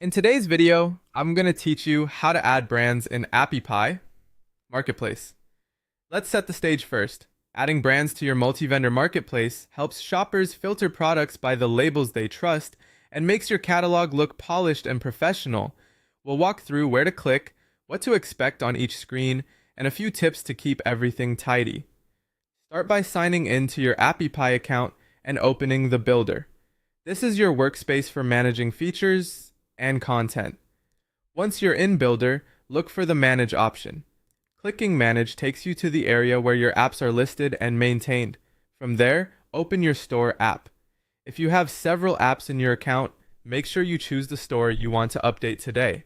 In today's video, I'm going to teach you how to add brands in AppyPie Marketplace. Let's set the stage first. Adding brands to your multi-vendor marketplace helps shoppers filter products by the labels they trust and makes your catalog look polished and professional. We'll walk through where to click, what to expect on each screen, and a few tips to keep everything tidy. Start by signing in to your AppyPie account and opening the builder. This is your workspace for managing features and content. Once you're in Builder, look for the Manage option. Clicking Manage takes you to the area where your apps are listed and maintained. From there, open your Store app. If you have several apps in your account, make sure you choose the store you want to update today.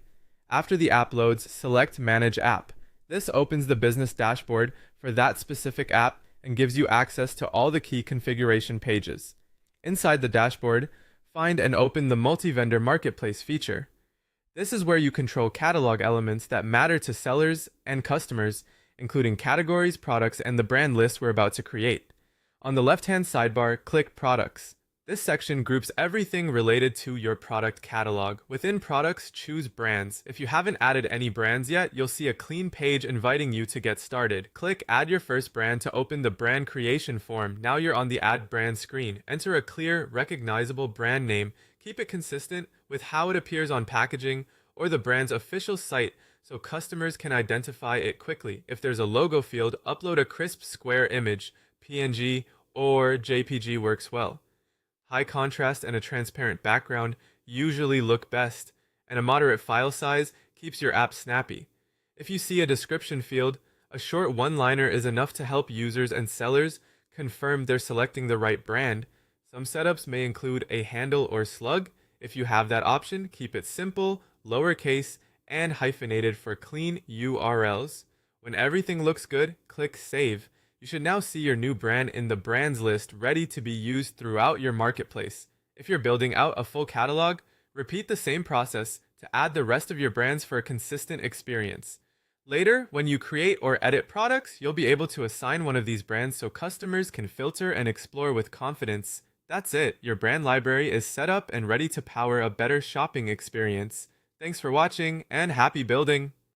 After the app loads, select Manage App. This opens the business dashboard for that specific app and gives you access to all the key configuration pages. Inside the dashboard, find and open the Multi-Vendor Marketplace feature. This is where you control catalog elements that matter to sellers and customers, including categories, products, and the brand list we're about to create. On the left-hand sidebar, click Products. This section groups everything related to your product catalog. Within Products, choose Brands. If you haven't added any brands yet, you'll see a clean page inviting you to get started. Click Add Your First Brand to open the brand creation form. Now you're on the Add Brand screen. Enter a clear, recognizable brand name. Keep it consistent with how it appears on packaging or the brand's official site so customers can identify it quickly. If there's a logo field, upload a crisp square image. PNG or JPG works well. High contrast and a transparent background usually look best, and a moderate file size keeps your app snappy. If you see a description field, a short one-liner is enough to help users and sellers confirm they're selecting the right brand. Some setups may include a handle or slug. If you have that option, keep it simple, lowercase, and hyphenated for clean URLs. When everything looks good, click Save. You should now see your new brand in the brands list ready to be used throughout your marketplace. If you're building out a full catalog, repeat the same process to add the rest of your brands for a consistent experience. Later, when you create or edit products, you'll be able to assign one of these brands so customers can filter and explore with confidence. That's it, your brand library is set up and ready to power a better shopping experience. Thanks for watching and happy building!